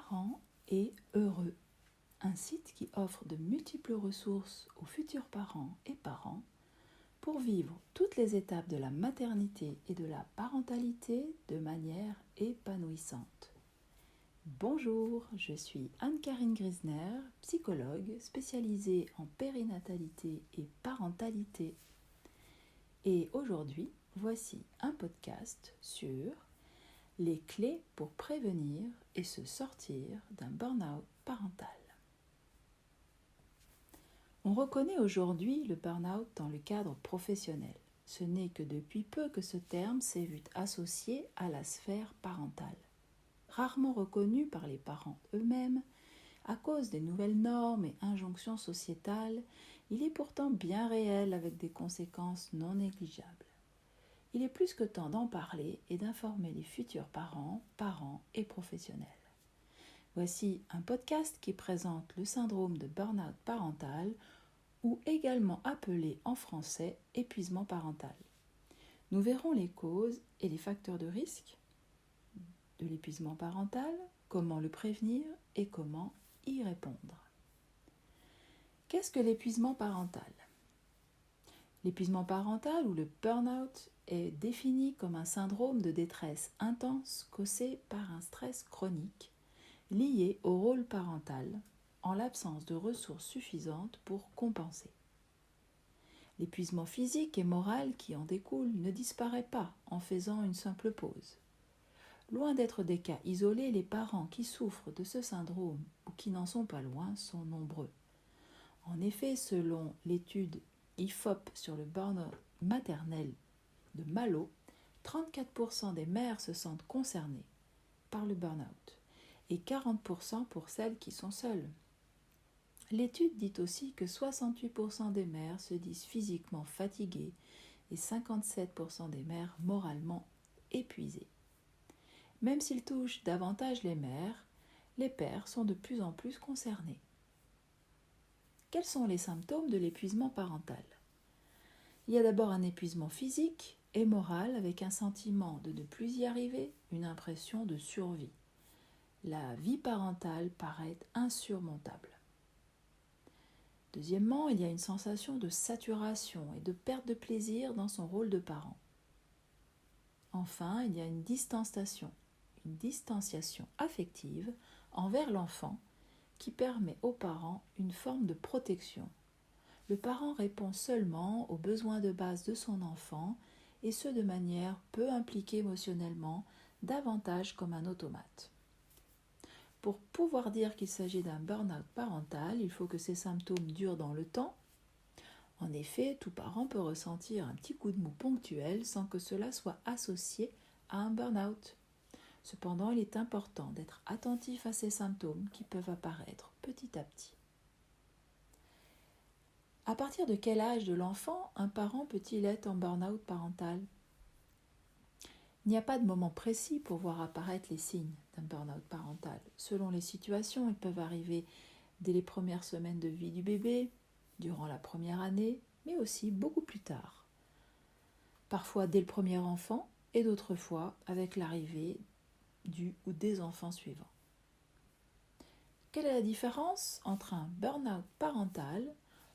Parents et heureux, un site qui offre de multiples ressources aux futurs parents et parents pour vivre toutes les étapes de la maternité et de la parentalité de manière épanouissante. Bonjour, je suis Anne-Karine Grisner, psychologue spécialisée en périnatalité et parentalité. Et aujourd'hui, voici un podcast sur les clés pour prévenir et se sortir d'un burn-out parental. On reconnaît aujourd'hui le burn-out dans le cadre professionnel. Ce n'est que depuis peu que ce terme s'est vu associé à la sphère parentale. Rarement reconnu par les parents eux-mêmes, à cause des nouvelles normes et injonctions sociétales, il est pourtant bien réel avec des conséquences non négligeables. Il est plus que temps d'en parler et d'informer les futurs parents et professionnels. Voici un podcast qui présente le syndrome de burn-out parental ou également appelé en français épuisement parental. Nous verrons les causes et les facteurs de risque de l'épuisement parental, comment le prévenir et comment y répondre. Qu'est-ce que l'épuisement parental ? L'épuisement parental ou le burn-out est défini comme un syndrome de détresse intense causé par un stress chronique lié au rôle parental en l'absence de ressources suffisantes pour compenser. L'épuisement physique et moral qui en découle ne disparaît pas en faisant une simple pause. Loin d'être des cas isolés, les parents qui souffrent de ce syndrome ou qui n'en sont pas loin sont nombreux. En effet, selon l'étude IFOP sur le burn-out maternel de Malo, 34% des mères se sentent concernées par le burn-out et 40% pour celles qui sont seules. L'étude dit aussi que 68% des mères se disent physiquement fatiguées et 57% des mères moralement épuisées. Même s'il touche davantage les mères, les pères sont de plus en plus concernés. Quels sont les symptômes de l'épuisement parental ? Il y a d'abord un épuisement physique et moral avec un sentiment de ne plus y arriver, une impression de survie. La vie parentale paraît insurmontable. Deuxièmement, il y a une sensation de saturation et de perte de plaisir dans son rôle de parent. Enfin, il y a une distanciation affective envers l'enfant qui permet aux parents une forme de protection. Le parent répond seulement aux besoins de base de son enfant et ce de manière peu impliquée émotionnellement, davantage comme un automate. Pour pouvoir dire qu'il s'agit d'un burn-out parental, il faut que ces symptômes durent dans le temps. En effet, tout parent peut ressentir un petit coup de mou ponctuel sans que cela soit associé à un burn-out. Cependant, il est important d'être attentif à ces symptômes qui peuvent apparaître petit à petit. À partir de quel âge de l'enfant un parent peut-il être en burn-out parental ? Il n'y a pas de moment précis pour voir apparaître les signes d'un burn-out parental. Selon les situations, ils peuvent arriver dès les premières semaines de vie du bébé, durant la première année, mais aussi beaucoup plus tard. Parfois dès le premier enfant et d'autres fois avec l'arrivée du ou des enfants suivants. Quelle est la différence entre un burn-out parental,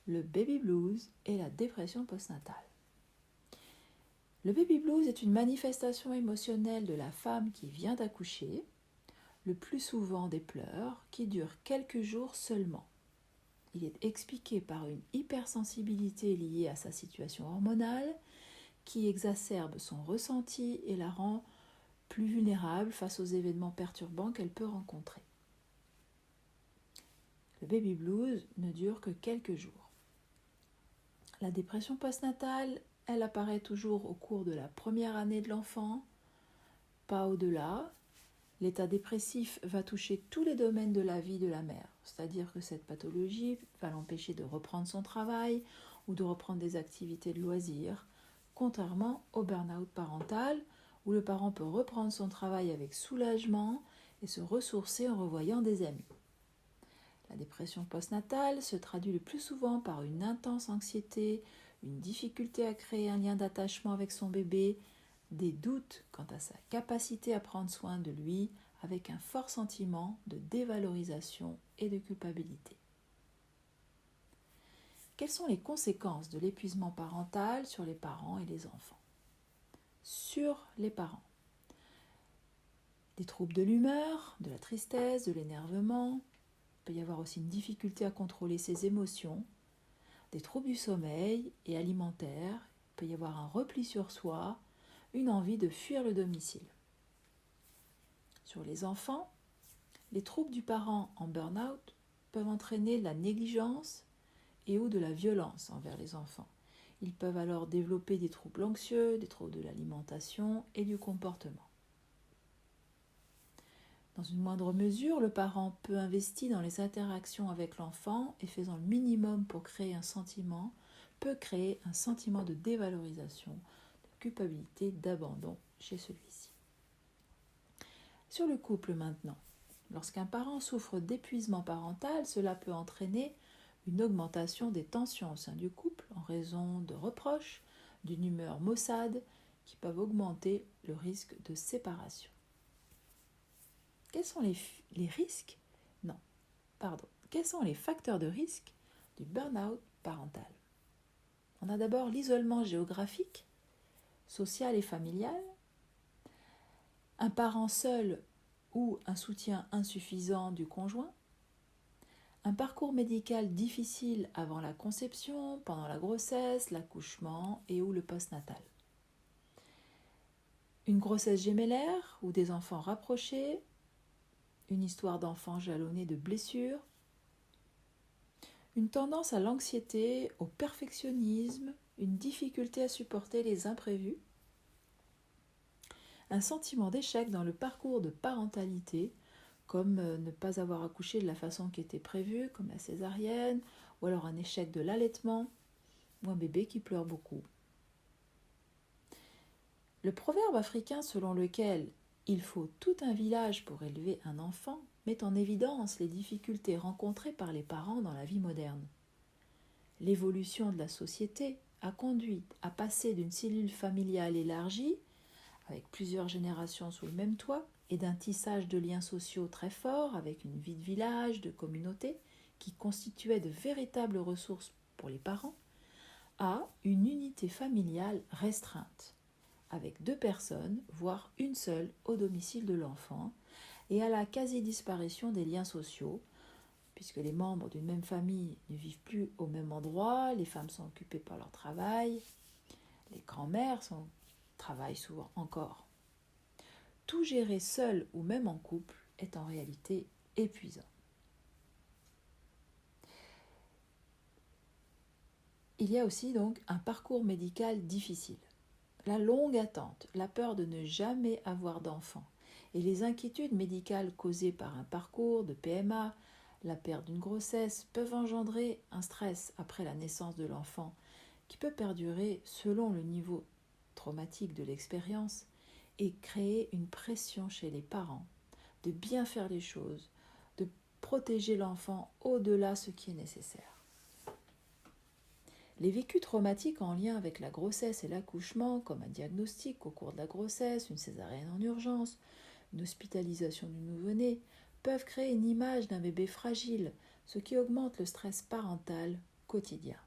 le baby blues et la dépression postnatale ? Le baby blues est une manifestation émotionnelle de la femme qui vient d'accoucher, le plus souvent des pleurs qui durent quelques jours seulement. Il est expliqué par une hypersensibilité liée à sa situation hormonale qui exacerbe son ressenti et la rend plus vulnérable face aux événements perturbants qu'elle peut rencontrer. Le baby blues ne dure que quelques jours. La dépression postnatale, elle apparaît toujours au cours de la première année de l'enfant, pas au-delà. L'état dépressif va toucher tous les domaines de la vie de la mère, c'est-à-dire que cette pathologie va l'empêcher de reprendre son travail ou de reprendre des activités de loisirs, contrairement au burn-out parental, où le parent peut reprendre son travail avec soulagement et se ressourcer en revoyant des amis. La dépression postnatale se traduit le plus souvent par une intense anxiété, une difficulté à créer un lien d'attachement avec son bébé, des doutes quant à sa capacité à prendre soin de lui avec un fort sentiment de dévalorisation et de culpabilité. Quelles sont les conséquences de l'épuisement parental sur les parents et les enfants ? Sur les parents, des troubles de l'humeur, de la tristesse, de l'énervement. Il peut y avoir aussi une difficulté à contrôler ses émotions, des troubles du sommeil et alimentaires. Il peut y avoir un repli sur soi, une envie de fuir le domicile. Sur les enfants, les troubles du parent en burn-out peuvent entraîner de la négligence et ou de la violence envers les enfants. Ils peuvent alors développer des troubles anxieux, des troubles de l'alimentation et du comportement. Dans une moindre mesure, le parent peut investir dans les interactions avec l'enfant et faisant le minimum pour peut créer un sentiment de dévalorisation, de culpabilité, d'abandon chez celui-ci. Sur le couple maintenant, lorsqu'un parent souffre d'épuisement parental, cela peut entraîner une augmentation des tensions au sein du couple en raison de reproches, d'une humeur maussade qui peuvent augmenter le risque de séparation. Quels sont les risques ? Quels sont les facteurs de risque du burn-out parental ? On a d'abord l'isolement géographique, social et familial, un parent seul ou un soutien insuffisant du conjoint, un parcours médical difficile avant la conception, pendant la grossesse, l'accouchement et ou le postnatal. Une grossesse gémellaire ou des enfants rapprochés, une histoire d'enfant jalonnée de blessures, une tendance à l'anxiété, au perfectionnisme, une difficulté à supporter les imprévus, un sentiment d'échec dans le parcours de parentalité, comme ne pas avoir accouché de la façon qui était prévue, comme la césarienne, ou alors un échec de l'allaitement, ou un bébé qui pleure beaucoup. Le proverbe africain selon lequel « il faut tout un village pour élever un enfant » met en évidence les difficultés rencontrées par les parents dans la vie moderne. L'évolution de la société a conduit à passer d'une cellule familiale élargie, avec plusieurs générations sous le même toit, et d'un tissage de liens sociaux très forts avec une vie de village, de communauté, qui constituait de véritables ressources pour les parents, à une unité familiale restreinte, avec 2 personnes, voire une seule, au domicile de l'enfant, et à la quasi-disparition des liens sociaux, puisque les membres d'une même famille ne vivent plus au même endroit, les femmes sont occupées par leur travail, les grands-mères travaillent souvent encore. Tout gérer seul ou même en couple est en réalité épuisant. Il y a aussi donc un parcours médical difficile. La longue attente, la peur de ne jamais avoir d'enfant et les inquiétudes médicales causées par un parcours de PMA, la perte d'une grossesse peuvent engendrer un stress après la naissance de l'enfant qui peut perdurer selon le niveau traumatique de l'expérience et créer une pression chez les parents de bien faire les choses, de protéger l'enfant au-delà de ce qui est nécessaire. Les vécus traumatiques en lien avec la grossesse et l'accouchement, comme un diagnostic au cours de la grossesse, une césarienne en urgence, une hospitalisation du nouveau-né, peuvent créer une image d'un bébé fragile, ce qui augmente le stress parental quotidien.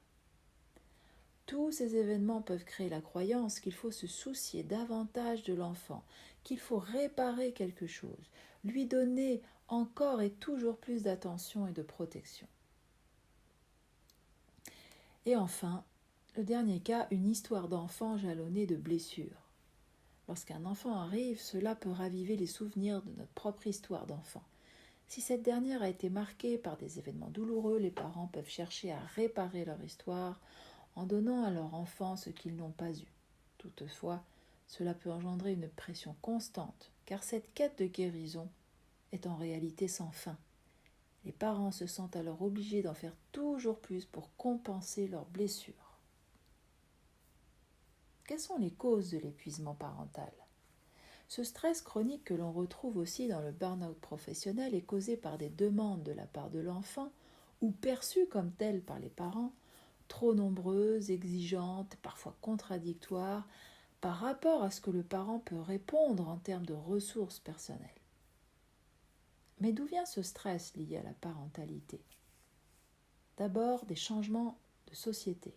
Tous ces événements peuvent créer la croyance qu'il faut se soucier davantage de l'enfant, qu'il faut réparer quelque chose, lui donner encore et toujours plus d'attention et de protection. Et enfin, le dernier cas, une histoire d'enfant jalonnée de blessures. Lorsqu'un enfant arrive, cela peut raviver les souvenirs de notre propre histoire d'enfant. Si cette dernière a été marquée par des événements douloureux, les parents peuvent chercher à réparer leur histoire en donnant à leur enfant ce qu'ils n'ont pas eu. Toutefois, cela peut engendrer une pression constante, car cette quête de guérison est en réalité sans fin. Les parents se sentent alors obligés d'en faire toujours plus pour compenser leurs blessures. Quelles sont les causes de l'épuisement parental ? Ce stress chronique que l'on retrouve aussi dans le burn-out professionnel est causé par des demandes de la part de l'enfant ou perçues comme telles par les parents, trop nombreuses, exigeantes, parfois contradictoires, par rapport à ce que le parent peut répondre en termes de ressources personnelles. Mais d'où vient ce stress lié à la parentalité ? D'abord, des changements de société.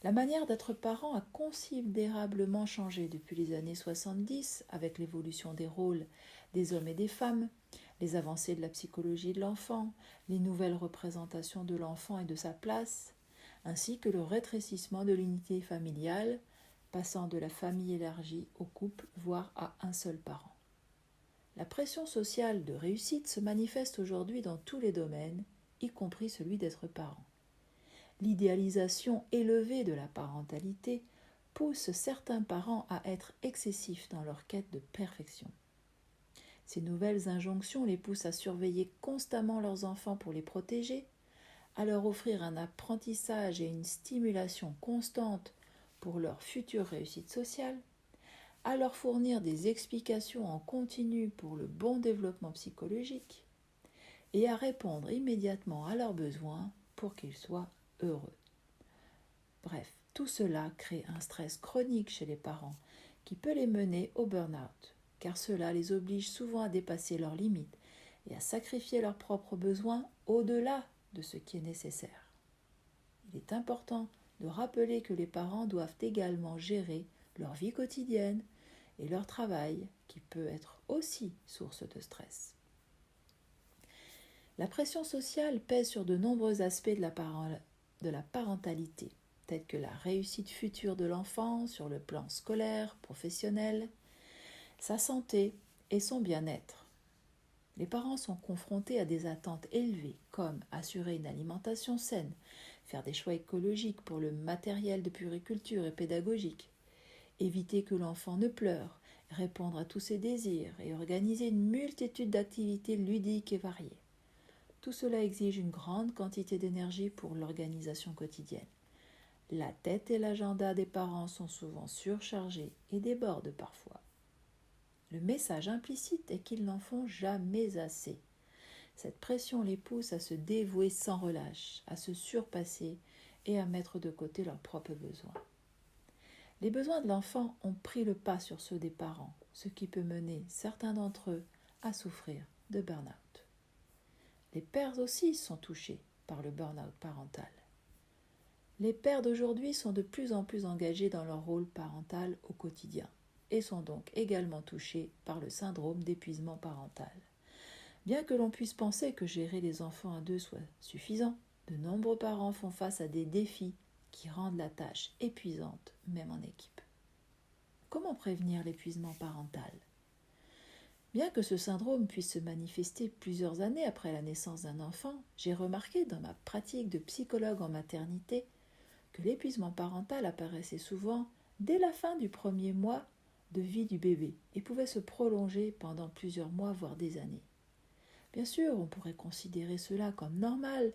La manière d'être parent a considérablement changé depuis les années 70 avec l'évolution des rôles des hommes et des femmes, les avancées de la psychologie de l'enfant, les nouvelles représentations de l'enfant et de sa place, ainsi que le rétrécissement de l'unité familiale, passant de la famille élargie au couple, voire à un seul parent. La pression sociale de réussite se manifeste aujourd'hui dans tous les domaines, y compris celui d'être parent. L'idéalisation élevée de la parentalité pousse certains parents à être excessifs dans leur quête de perfection. Ces nouvelles injonctions les poussent à surveiller constamment leurs enfants pour les protéger, à leur offrir un apprentissage et une stimulation constante pour leur future réussite sociale, à leur fournir des explications en continu pour le bon développement psychologique et à répondre immédiatement à leurs besoins pour qu'ils soient heureux. Bref, tout cela crée un stress chronique chez les parents qui peut les mener au burn-out, car cela les oblige souvent à dépasser leurs limites et à sacrifier leurs propres besoins au-delà de ce qui est nécessaire. Il est important de rappeler que les parents doivent également gérer leur vie quotidienne et leur travail, qui peut être aussi source de stress. La pression sociale pèse sur de nombreux aspects de la parentalité, tels que la réussite future de l'enfant sur le plan scolaire, professionnel, sa santé et son bien-être. Les parents sont confrontés à des attentes élevées, comme assurer une alimentation saine, faire des choix écologiques pour le matériel de puériculture et pédagogique, éviter que l'enfant ne pleure, répondre à tous ses désirs et organiser une multitude d'activités ludiques et variées. Tout cela exige une grande quantité d'énergie pour l'organisation quotidienne. La tête et l'agenda des parents sont souvent surchargés et débordent parfois. Le message implicite est qu'ils n'en font jamais assez. Cette pression les pousse à se dévouer sans relâche, à se surpasser et à mettre de côté leurs propres besoins. Les besoins de l'enfant ont pris le pas sur ceux des parents, ce qui peut mener certains d'entre eux à souffrir de burn-out. Les pères aussi sont touchés par le burn-out parental. Les pères d'aujourd'hui sont de plus en plus engagés dans leur rôle parental au quotidien et sont donc également touchés par le syndrome d'épuisement parental. Bien que l'on puisse penser que gérer les enfants à deux soit suffisant, de nombreux parents font face à des défis qui rendent la tâche épuisante, même en équipe. Comment prévenir l'épuisement parental ? Bien que ce syndrome puisse se manifester plusieurs années après la naissance d'un enfant, j'ai remarqué dans ma pratique de psychologue en maternité que l'épuisement parental apparaissait souvent dès la fin du premier mois de vie du bébé et pouvait se prolonger pendant plusieurs mois, voire des années. Bien sûr, on pourrait considérer cela comme normal,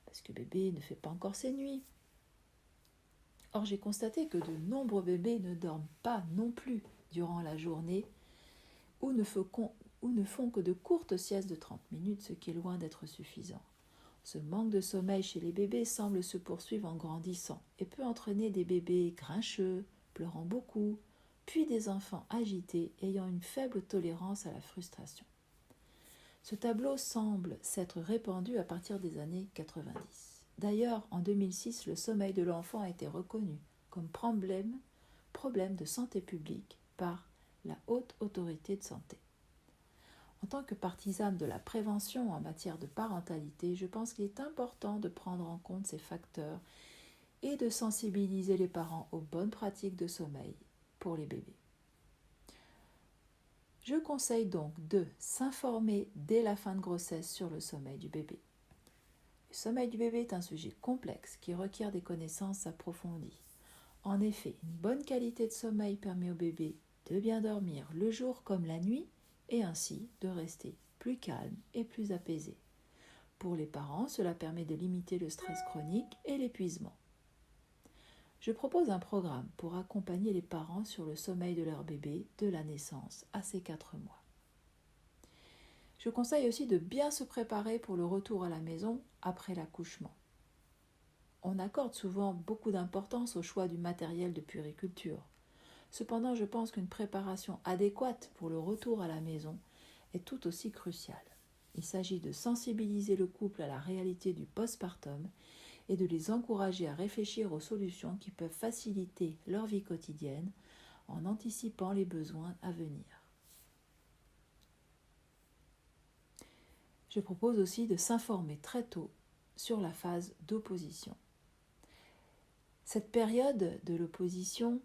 parce que bébé ne fait pas encore ses nuits. Or, j'ai constaté que de nombreux bébés ne dorment pas non plus durant la journée ou ne font que de courtes siestes de 30 minutes, ce qui est loin d'être suffisant. Ce manque de sommeil chez les bébés semble se poursuivre en grandissant et peut entraîner des bébés grincheux, pleurant beaucoup, puis des enfants agités ayant une faible tolérance à la frustration. Ce tableau semble s'être répandu à partir des années 90. D'ailleurs, en 2006, le sommeil de l'enfant a été reconnu comme problème de santé publique par la Haute Autorité de Santé. En tant que partisane de la prévention en matière de parentalité, je pense qu'il est important de prendre en compte ces facteurs et de sensibiliser les parents aux bonnes pratiques de sommeil pour les bébés. Je conseille donc de s'informer dès la fin de grossesse sur le sommeil du bébé. Le sommeil du bébé est un sujet complexe qui requiert des connaissances approfondies. En effet, une bonne qualité de sommeil permet au bébé de bien dormir le jour comme la nuit et ainsi de rester plus calme et plus apaisé. Pour les parents, cela permet de limiter le stress chronique et l'épuisement. Je propose un programme pour accompagner les parents sur le sommeil de leur bébé de la naissance à ses 4 mois. Je conseille aussi de bien se préparer pour le retour à la maison après l'accouchement. On accorde souvent beaucoup d'importance au choix du matériel de puériculture. Cependant, je pense qu'une préparation adéquate pour le retour à la maison est tout aussi cruciale. Il s'agit de sensibiliser le couple à la réalité du postpartum et de les encourager à réfléchir aux solutions qui peuvent faciliter leur vie quotidienne en anticipant les besoins à venir. Je propose aussi de s'informer très tôt sur la phase d'opposition. Cette période de l'opposition,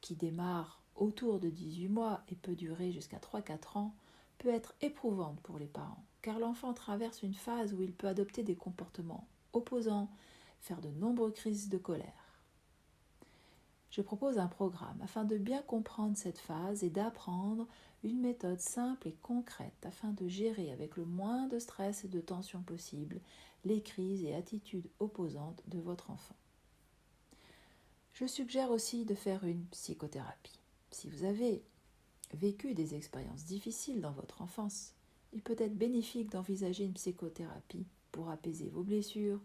qui démarre autour de 18 mois et peut durer jusqu'à 3-4 ans, peut être éprouvante pour les parents, car l'enfant traverse une phase où il peut adopter des comportements opposants, faire de nombreuses crises de colère. Je propose un programme afin de bien comprendre cette phase et d'apprendre une méthode simple et concrète afin de gérer avec le moins de stress et de tension possible les crises et attitudes opposantes de votre enfant. Je suggère aussi de faire une psychothérapie. Si vous avez vécu des expériences difficiles dans votre enfance, il peut être bénéfique d'envisager une psychothérapie pour apaiser vos blessures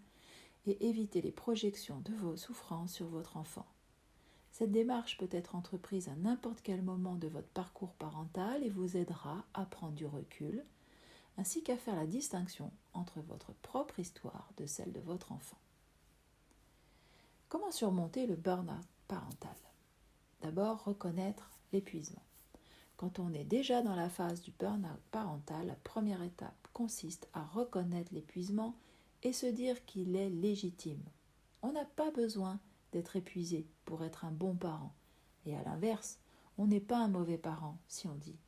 et éviter les projections de vos souffrances sur votre enfant. Cette démarche peut être entreprise à n'importe quel moment de votre parcours parental et vous aidera à prendre du recul, ainsi qu'à faire la distinction entre votre propre histoire de celle de votre enfant. Comment surmonter le burn-out parental ? D'abord, reconnaître l'épuisement. Quand on est déjà dans la phase du burn-out parental, la première étape consiste à reconnaître l'épuisement et se dire qu'il est légitime. On n'a pas besoin d'être épuisé pour être un bon parent. Et à l'inverse, on n'est pas un mauvais parent si on dit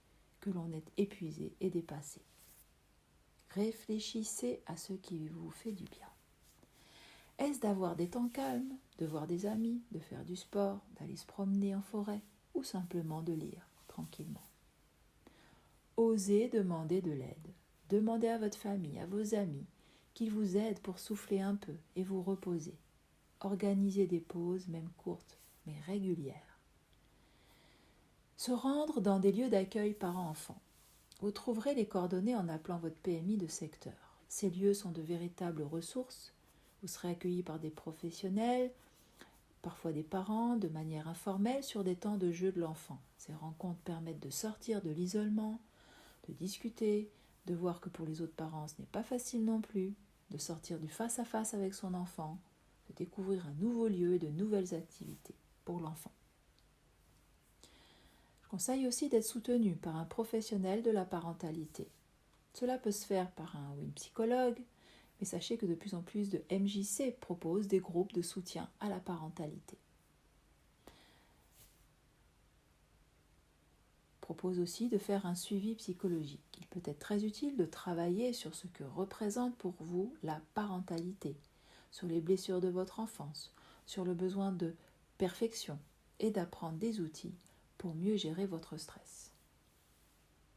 que l'on est épuisé et dépassé. Réfléchissez à ce qui vous fait du bien. Est-ce d'avoir des temps calmes, de voir des amis, de faire du sport, d'aller se promener en forêt ou simplement de lire tranquillement ? Osez demander de l'aide. Demandez à votre famille, à vos amis, qu'ils vous aident pour souffler un peu et vous reposer. Organisez des pauses, même courtes, mais régulières. Se rendre dans des lieux d'accueil parents-enfants. Vous trouverez les coordonnées en appelant votre PMI de secteur. Ces lieux sont de véritables ressources. Vous serez accueillis par des professionnels, parfois des parents, de manière informelle sur des temps de jeu de l'enfant. Ces rencontres permettent de sortir de l'isolement, de discuter, de voir que pour les autres parents ce n'est pas facile non plus, de sortir du face-à-face avec son enfant, de découvrir un nouveau lieu et de nouvelles activités pour l'enfant. Je conseille aussi d'être soutenu par un professionnel de la parentalité. Cela peut se faire par un ou une psychologue, mais sachez que de plus en plus de MJC proposent des groupes de soutien à la parentalité. Propose aussi de faire un suivi psychologique. Il peut être très utile de travailler sur ce que représente pour vous la parentalité, sur les blessures de votre enfance, sur le besoin de perfection et d'apprendre des outils pour mieux gérer votre stress.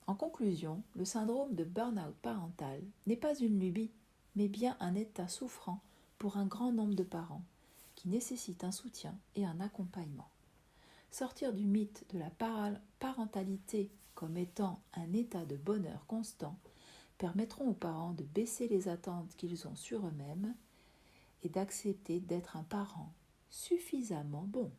En conclusion, le syndrome de burn-out parental n'est pas une lubie, mais bien un état souffrant pour un grand nombre de parents qui nécessite un soutien et un accompagnement. Sortir du mythe de la parentalité comme étant un état de bonheur constant permettront aux parents de baisser les attentes qu'ils ont sur eux-mêmes et d'accepter d'être un parent suffisamment bon.